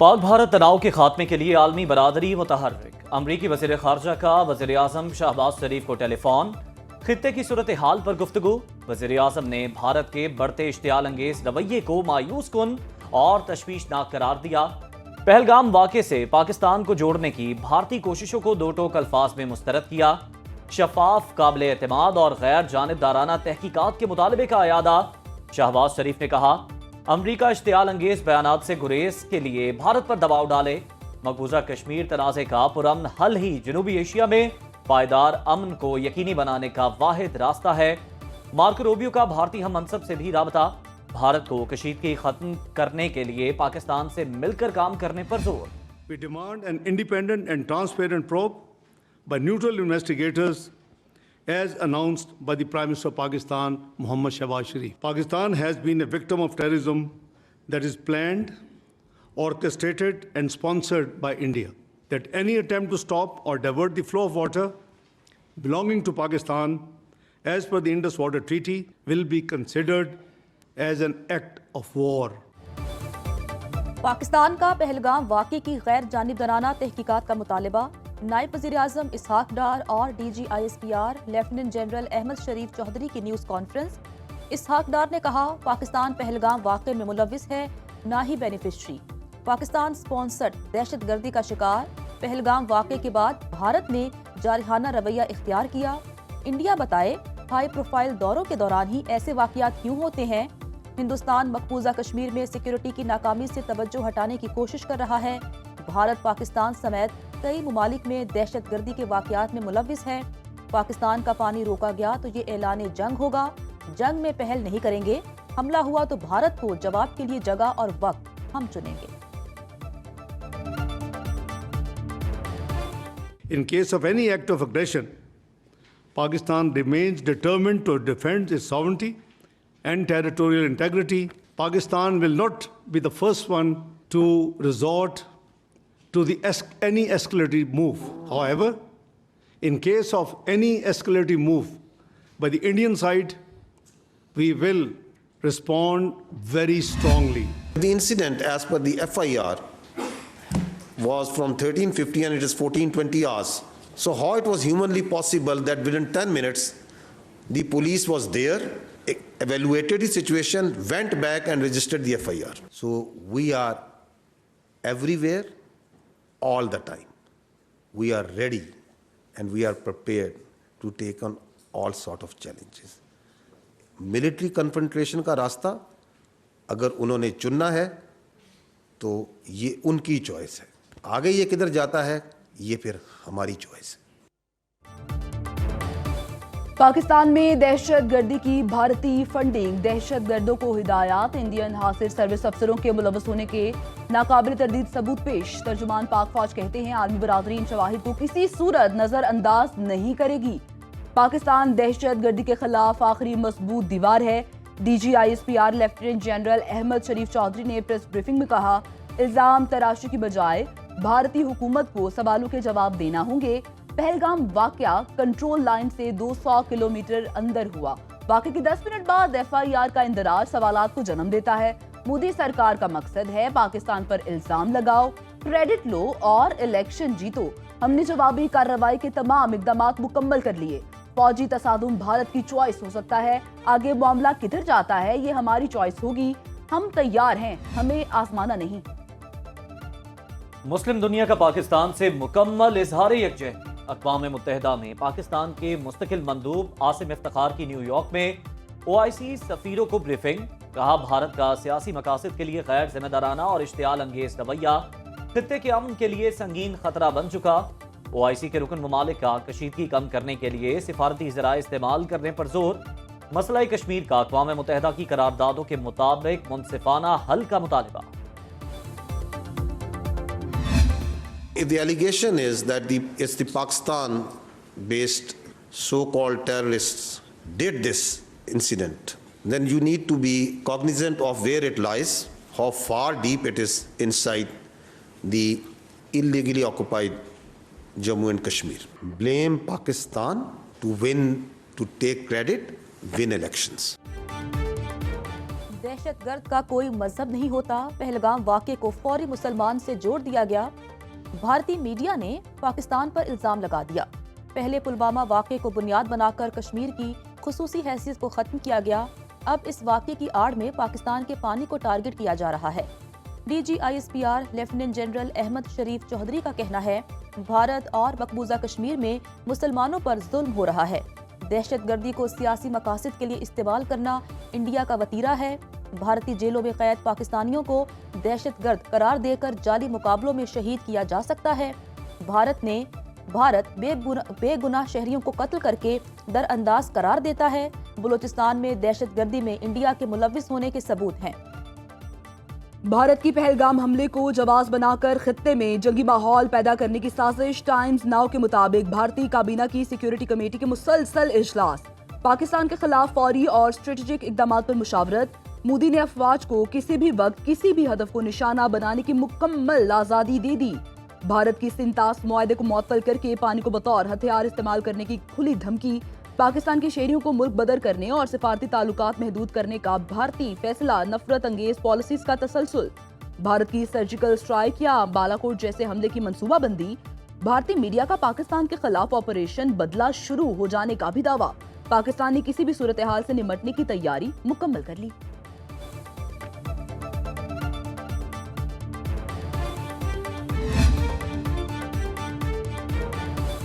पाक भारत तनाव के खात्मे के लिए आलमी बरादरी मुतहर्रिक। अमरीकी वज़ीर ख़ारजा का वज़ीर आज़म शहबाज शरीफ को टेलीफोन। खित्ते की सूरत हाल पर गुफ्तगू। वज़ीर आज़म ने भारत के बढ़ते इश्तियाल अंगेज रवैये को मायूस कुन और तशवीशनाक करार दिया। पहलगाम वाक़े से पाकिस्तान को जोड़ने की भारतीय कोशिशों को दो टोक अल्फाज में मुस्तरद किया। शफाफ, काबिल एतमाद और गैर जानिबदाराना तहकीकात के मुतालबे का अयादा। शहबाज शरीफ ने कहा, अमरीका इश्तियाल अंगेज बयानात से गुरेज के लिए भारत पर दबाव डाले। मकबूजा कश्मीर तनाज़े का पुरअमन हल ही जनूबी एशिया में पायदार अमन को यकीनी बनाने का वाहिद रास्ता है। मार्को रूबियो का भारतीय हम मनसब से भी राबता। भारत को कशीदगी खत्म करने के लिए पाकिस्तान से मिलकर काम करने पर जोर। We demand an independent and transparent probe by neutral investigators as announced by the Prime Minister of Pakistan, Mohammad Shahbaz Sharif. Pakistan has been a victim of terrorism that is planned, orchestrated and sponsored by India. That any attempt to stop or divert the flow of water belonging to Pakistan as per the Indus Water Treaty will be considered as an act of war. Pakistan का पहलगाम वाक़े की गैर जानिबदाराना तहकीकात का मुतालबा। नायब वज़ीर आज़म इसहाक डार और DG-ISPR लेफ्टिनेंट जनरल अहमद शरीफ चौधरी की न्यूज़ कॉन्फ्रेंस। इसहाक डार ने कहा, पाकिस्तान पहलगाम वाक़े में मुलव्विस है, ना ही बेनिफिशरी। पाकिस्तान स्पॉन्सर्ड दहशतगर्दी का शिकार। पहलगाम वाक़े के बाद भारत ने जारहाना रवैया इख्तियार किया। इंडिया बताए, हाई प्रोफाइल दौरों के दौरान ही ऐसे वाक़यात क्यों होते हैं। हिंदुस्तान मकबूजा कश्मीर में सिक्योरिटी की नाकामी से तवज्जो हटाने की कोशिश कर रहा है। भारत पाकिस्तान समेत कई मुमालिक में दहशतगर्दी के वाक़यात में मुलव्विस है। पाकिस्तान का पानी रोका गया तो ये ऐलान जंग होगा। जंग में पहल नहीं करेंगे। हमला हुआ तो भारत को जवाब के लिए जगह और वक्त हम चुनेंगे। In case of any act of aggression, Pakistan remains determined to defend its sovereignty and territorial integrity. Pakistan will not be the first one to resort to any escalating move. However, in case of any escalating move by the Indian side, we will respond very strongly. The incident, as per the FIR, was from 1350 and it is 1420 hours. So how it was humanly possible that within 10 minutes, the police was there, evaluated the situation, went back and registered the FIR. So we are everywhere, all the time. We are ready and we are prepared to take on all sort of challenges. Military confrontation का रास्ता अगर उन्होंने चुनना है तो ये उनकी choice है। आगे ये किधर जाता है ये फिर हमारी चॉइस है। पाकिस्तान में दहशतगर्दी की भारतीय फंडिंग। दहशतगर्दों को हिदायत। इंडियन हासिल सर्विस अफसरों के मुलव्वस होने के नाकाबिल तरदीद सबूत पेश। तर्जुमान पाक फौज कहते हैं, आलमी बरादरी इन शवाहिद को किसी सूरत नजरअंदाज नहीं करेगी। पाकिस्तान दहशतगर्दी के खिलाफ आखिरी मजबूत दीवार है। DG-ISPR लेफ्टिनेंट जनरल अहमद शरीफ चौधरी ने प्रेस ब्रीफिंग में कहा, इल्जाम तराशी की बजाय भारतीय हुकूमत को सवालों के जवाब देना होंगे। पहलगाम वाकया कंट्रोल लाइन से 200 किलोमीटर अंदर हुआ। वाकये के 10 मिनट बाद FIR का इंदराज सवालात को जन्म देता है। मोदी सरकार का मकसद है पाकिस्तान पर इल्जाम लगाओ, क्रेडिट लो और इलेक्शन जीतो। हमने जवाबी कार्रवाई के तमाम इकदामात मुकम्मल कर लिए। फौजी तसादुम भारत की चॉइस हो सकता है। आगे मामला किधर जाता है ये हमारी चॉइस होगी। हम तैयार हैं, हमें आजमाना नहीं। मुस्लिम दुनिया का पाकिस्तान से मुकम्मल इजहार यकजहती। अक़वाम मुत्तहिदा में पाकिस्तान के मुस्तकिल मंदूब आसिम इफ्तिखार की न्यूयॉर्क में OIC सफ़ीरों को ब्रीफिंग। कहा, भारत का सियासी मकासद के लिए गैर जिम्मेदाराना और इश्तियाल अंगेज रवैया खित्ते के अमन के लिए संगीन खतरा बन चुका। OIC के रुकन ममालिक का कशीदगी कम करने के लिए सिफारती ज़राए इस्तेमाल करने पर जोर। मसला कश्मीर का अक़वाम मुत्तहिदा की करारदादों के मुताबिक मुनसिफाना हल का मुतालबा। If the allegation is that it's the Pakistan-based so-called terrorists did this incident, then you need to be cognizant of where it lies, how far deep it is inside the illegally occupied Jammu and Kashmir. Blame Pakistan to win, to take credit, win elections. दहशत गर्द का कोई मजहब नहीं होता, पहलगाम वाक़े को फौरी मुसलमान से जोड़ दिया गया। भारतीय मीडिया ने पाकिस्तान पर इल्जाम लगा दिया। पहले पुलवामा वाक़े को बुनियाद बनाकर कश्मीर की खुसूसी हैसियत को खत्म किया गया। अब इस वाक़े की आड़ में पाकिस्तान के पानी को टारगेट किया जा रहा है। DGISPR लेफ्टिनेंट जनरल अहमद शरीफ चौधरी का कहना है, भारत और मकबूजा कश्मीर में मुसलमानों पर जुल्म हो रहा है। दहशतगर्दी को सियासी मकासद के लिए इस्तेमाल करना इंडिया का वतीरा है। भारतीय जेलों में कैद पाकिस्तानियों को दहशतगर्द करार देकर जाली मुकाबलों में शहीद किया जा सकता है। भारत बेगुनाह शहरियों को कत्ल करके दरअंदाज करार देता है। बलूचिस्तान में दहशतगर्दी में इंडिया के मुलव्विस होने के सबूत हैं। भारत की पहलगाम हमले को जवाब बनाकर खित्ते में जंगी माहौल पैदा करने की साजिश। टाइम्स नाउ के मुताबिक भारतीय काबीना की सिक्योरिटी कमेटी के मुसलसल इजलास, पाकिस्तान के खिलाफ फौरी और स्ट्रेटेजिक इकदाम पर मुशावरत। मोदी ने अफवाज को किसी भी वक्त किसी भी हदफ को निशाना बनाने की मुकम्मल आजादी दे दी। भारत की सिंतास मुआहदे को मुअत्तल करके पानी को बतौर हथियार इस्तेमाल करने की खुली धमकी। पाकिस्तान के शहरियों को मुल्क बदर करने और सिफारती ताल्लुकात महदूद करने का भारतीय फैसला। नफरत अंगेज पॉलिसीज का तसलसल। भारत की सर्जिकल स्ट्राइक या बालाकोट जैसे हमले की मंसूबाबंदी। भारतीय मीडिया का पाकिस्तान के खिलाफ ऑपरेशन बदला शुरू हो जाने का भी दावा। पाकिस्तान ने किसी भी सूरत हाल से निमटने की तैयारी मुकम्मल कर ली।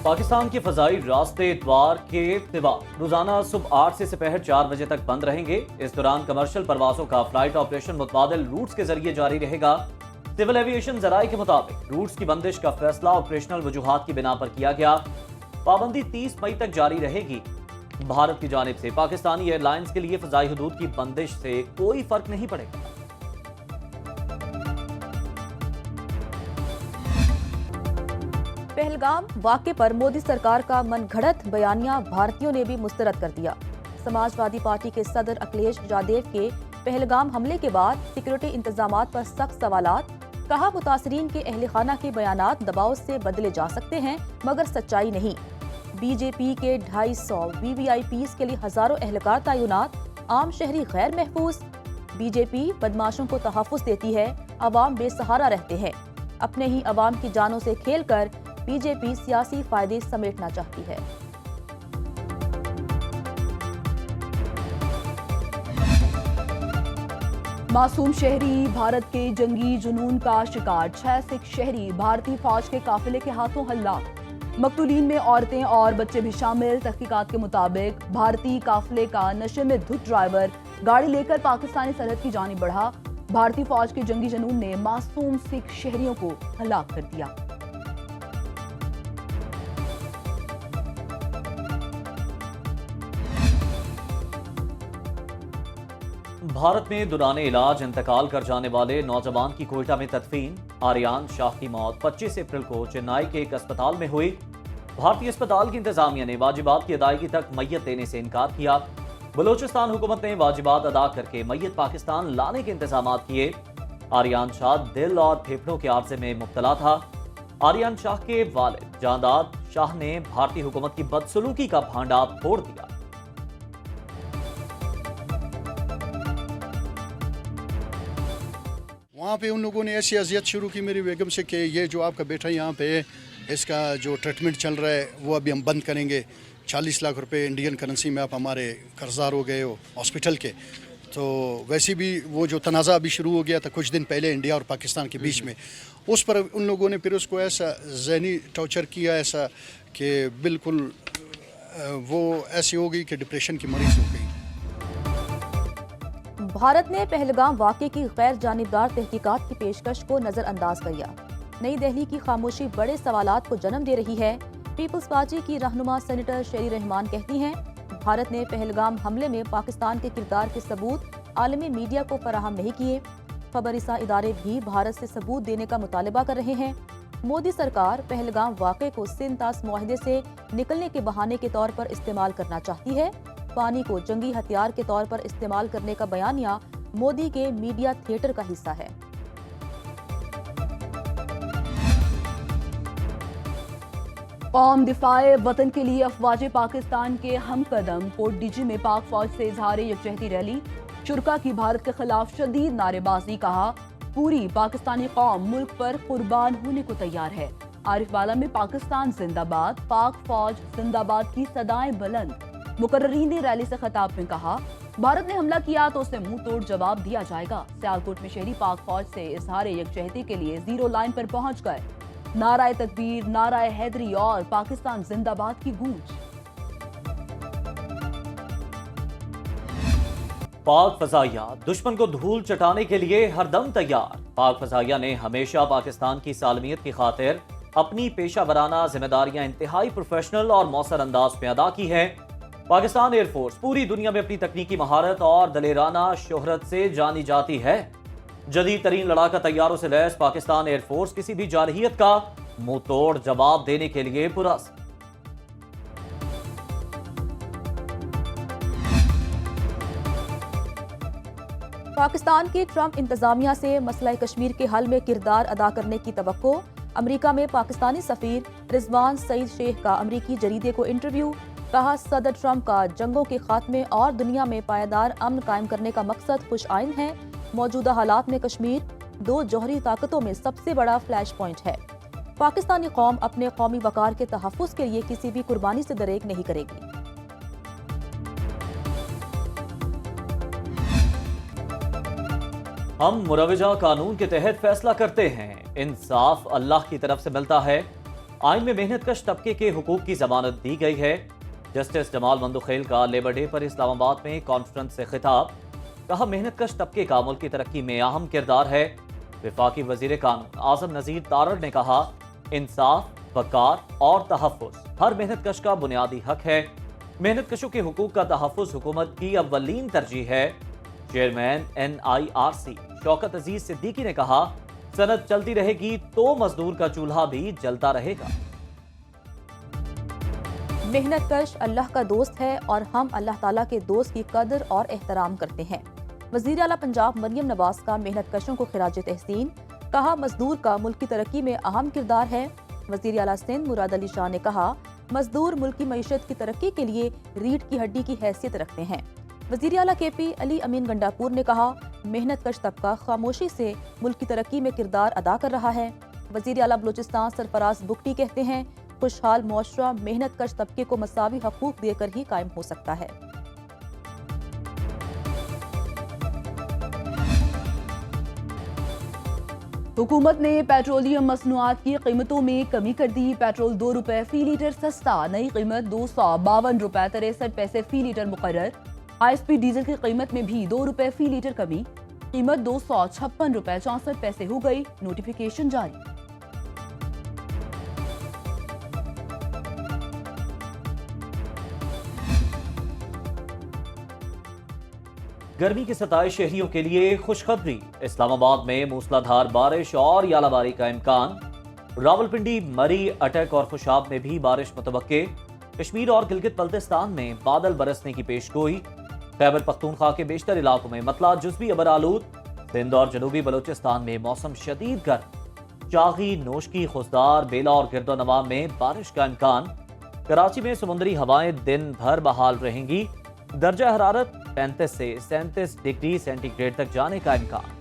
पाकिस्तान के फजाई रास्ते इतवार के सिवा रोजाना सुबह 8 से दोपहर 4 बजे तक बंद रहेंगे। इस दौरान कमर्शियल परवाजों का फ्लाइट ऑपरेशन मुतबादिल रूट्स के जरिए जारी रहेगा। सिविल एविएशन जराये के मुताबिक रूट्स की बंदिश का फैसला ऑपरेशनल वजूहात की बिना पर किया गया। पाबंदी 30 मई तक जारी रहेगी। भारत की जानिब से पाकिस्तानी एयरलाइंस के लिए फजाई हदूद की बंदिश से कोई फर्क नहीं पड़ेगा। पहलगाम वाक़े पर मोदी सरकार का मनगढ़ंत बयानिया भारतीयों ने भी मुस्तरद कर दिया। समाजवादी पार्टी के सदर अखिलेश यादव के पहलगाम हमले के बाद सिक्योरिटी इंतजामात पर सख्त सवालात। कहा, मुतासरीन के अहल खाना के बयानात दबाव से बदले जा सकते हैं मगर सच्चाई नहीं। बीजेपी के 250 VVIPs के लिए हजारों एहलकार तैनात। आम शहरी गैर महफूज। बीजेपी बदमाशों को तहफ़्फ़ुज़ देती है, अवाम बेसहारा रहते हैं। अपने ही अवाम की जानों से खेलकर बीजेपी सियासी फायदे समेटना चाहती है। मासूम शहरी भारत के जंगी जुनून का शिकार। 6 सिख शहरी भारतीय फौज के काफिले के हाथों हलाक। मकतूलीन में औरतें और बच्चे भी शामिल। तहकीकात के मुताबिक भारतीय काफिले का नशे में धुत ड्राइवर गाड़ी लेकर पाकिस्तानी सरहद की जानिब बढ़ा। भारतीय फौज के जंगी जुनून ने मासूम सिख शहरियों को हलाक कर दिया। भारत में दौरान इलाज इंतकाल कर जाने वाले नौजवान की कोयटा में तदफीन। आर्यान शाह की मौत 25 अप्रैल को चेन्नई के एक अस्पताल में हुई। भारतीय अस्पताल की इंतजामिया ने वाजिबात की अदायगी तक मैयत देने से इनकार किया। बलूचिस्तान हुकूमत ने वाजिबात अदा करके मैयत पाकिस्तान लाने के इंतजाम किए। आर्यान शाह दिल और फेफड़ों के आर्जे में मुब्तला था। आर्यान शाह के वालिद जांदाद शाह ने भारतीय हुकूमत की बदसलूकी का भांडा फोड़ दिया। वहाँ पे उन लोगों ने ऐसी अजियत शुरू की मेरी बेगम से कि ये जो आपका बेटा यहाँ पे है, इसका जो ट्रीटमेंट चल रहा है वो अभी हम बंद करेंगे। 40 लाख रुपए इंडियन करेंसी में आप हमारे कर्जदार हो गए हो हॉस्पिटल के। तो वैसे भी वो जो तनाज़ा अभी शुरू हो गया था कुछ दिन पहले इंडिया और पाकिस्तान के बीच में, उस पर उन लोगों ने फिर उसको ऐसा ज़हनी टॉर्चर किया, ऐसा कि बिल्कुल वो ऐसी हो गई कि डिप्रेशन की मरीज़ हो गई। भारत ने पहलगाम वाक़े की गैर जानिबदार तहकीकात की पेशकश को नजरअंदाज कर दिया। नई दिल्ली की खामोशी बड़े सवालात को जन्म दे रही है। पीपल्स पार्टी की रहनुमा सेनेटर शेरी रहमान कहती हैं, भारत ने पहलगाम हमले में पाकिस्तान के किरदार के सबूत आलमी मीडिया को फराहम नहीं किए। खबररसा इदारे भी भारत से सबूत देने का मुतालबा कर रहे हैं। मोदी सरकार पहलगाम वाक़े को सिंतास मुआहदे से निकलने के बहाने के तौर पर इस्तेमाल करना चाहती है। पानी को जंगी हथियार के तौर पर इस्तेमाल करने का बयानिया मोदी के मीडिया थिएटर का हिस्सा है। कौम दिफाए वतन के लिए अफवाज पाकिस्तान के हम कदम। कोट डीजी में पाक फौज से इजहार यकजहती रैली। शुरा की भारत के खिलाफ शदीद नारेबाजी, कहा पूरी पाकिस्तानी कौम मुल्क पर कुर्बान होने को तैयार है। आरिफ बाला में पाकिस्तान जिंदाबाद, पाक फौज जिंदाबाद की सदाएं बुलंद। मुकर्रीन ने रैली से खिताब में कहा भारत ने हमला किया तो उसे मुंह तोड़ जवाब दिया जाएगा। सियालकोट में शहरी पाक फौज से इजहार यकजहती के लिए जीरो लाइन पर पहुंच गए। नाराए तकबीर, नाराए हैदरी और पाकिस्तान जिंदाबाद की गूंज। पाक फजाइया दुश्मन को धूल चटाने के लिए हरदम तैयार। पाक फजाइया ने हमेशा पाकिस्तान की सालमियत की खातिर अपनी पेशा वराना जिम्मेदारियां इंतहाई प्रोफेशनल और मौसर अंदाज में अदा की है। पाकिस्तान एयरफोर्स पूरी दुनिया में अपनी तकनीकी महारत और दलेराना शोहरत से जानी जाती है। जदीद तरीन लड़ाका तैयारों से लैस पाकिस्तान एयरफोर्स किसी भी जारहियत का मुंह तोड़ जवाब देने के लिए पुरस्कार। पाकिस्तान की ट्रंप इंतजामिया से मसला कश्मीर के हल में किरदार अदा करने की तवक्को। अमेरिका में पाकिस्तानी सफीर रिजवान सईद शेख का अमेरिकी जरीदे को इंटरव्यू। कहा सदर ट्रंप का जंगों के खात्मे और दुनिया में पायदार अमन कायम करने का मकसद खुश आइन है। मौजूदा हालात में कश्मीर दो जौहरी ताकतों में सबसे बड़ा फ्लैश पॉइंट है। पाकिस्तानी कौम अपने कौमी वकार के तहफ़्फ़ुज़ के लिए किसी भी कुर्बानी से दरेक नहीं करेगी। हम मुरवजा कानून के तहत फैसला करते हैं, इंसाफ अल्लाह की तरफ से मिलता है। आइन में मेहनतकश तबके के हुकूक की जमानत दी गई है। जस्टिस जमाल मंदुखेल का लेबर डे पर इस्लामाबाद में कॉन्फ्रेंस से खिताब। कहा मेहनतकश तबके का मुल्क की तरक्की में अहम किरदार है। वफाकी वजीर कानून आजम नजीर तारड़ ने कहा इंसाफ, वकार और तहफ़्फ़ुज़ हर मेहनतकश का बुनियादी हक है। मेहनतकशों के हुकूक का तहफ़्फ़ुज़ हुकूमत की अव्वलीन तरजीह है। चेयरमैन NIRC शौकत अजीज सिद्दीकी ने कहा सनद चलती रहेगी तो मजदूर का चूल्हा भी जलता रहेगा। मेहनतकश अल्लाह का दोस्त है और हम अल्लाह ताला के दोस्त की कदर और एहतराम करते हैं। वज़ीर आला पंजाब मरियम नवाज का मेहनतकशों को खिराज तहसीन। कहा मजदूर का मुल्क की तरक्की में अहम किरदार है। वज़ीर आला सिंध मुराद अली शाह ने कहा मजदूर मुल्क की मईशत की तरक्की के लिए रीढ़ की हड्डी की हैसियत रखते हैं। वज़ीर आला KP अली अमीन गंडापुर ने कहा मेहनतकश तबका खामोशी से मुल्क की तरक्की में किरदार अदा कर रहा है। वज़ीर आला बलूचिस्तान सरफराज बुगटी कहते हैं खुशहाल मुआशरा मेहनतकश तबके को मसावी हकूक देकर ही कायम हो सकता है। हुकूमत ने पेट्रोलियम मसनूआत की कीमतों में कमी कर दी। पेट्रोल 2 रुपए फी लीटर सस्ता, नई कीमत 252 रुपए 63 पैसे फी लीटर मुकर्रर। हाई स्पीड डीजल की कीमत में भी 2 रुपए फी लीटर कमी, कीमत 256 रुपए 64 पैसे हो गई। नोटिफिकेशन जारी। गर्मी के सताए शहरियों के लिए खुशखबरी। इस्लामाबाद में मूसलाधार बारिश और यालाबारी का इम्कान। रावलपिंडी, मरी, अटक और खुशाब में भी बारिश मुतवक्के। कश्मीर और गिलगित बल्तिस्तान में बादल बरसने की पेशगोई। खैबर पख्तूनख्वा के बेशतर इलाकों में मतला जुज़वी अबर आलूद। सिंध और जनूबी बलूचिस्तान में मौसम शदीद गर्म। चागी, नोशकी, खुशदार, बेला और गिरदोनवा में बारिश का इम्कान। कराची में समुद्री हवाएं दिन भर बहाल रहेंगी। दर्जा हरारत 35 से 37 डिग्री सेंटीग्रेड तक जाने का इम्कान।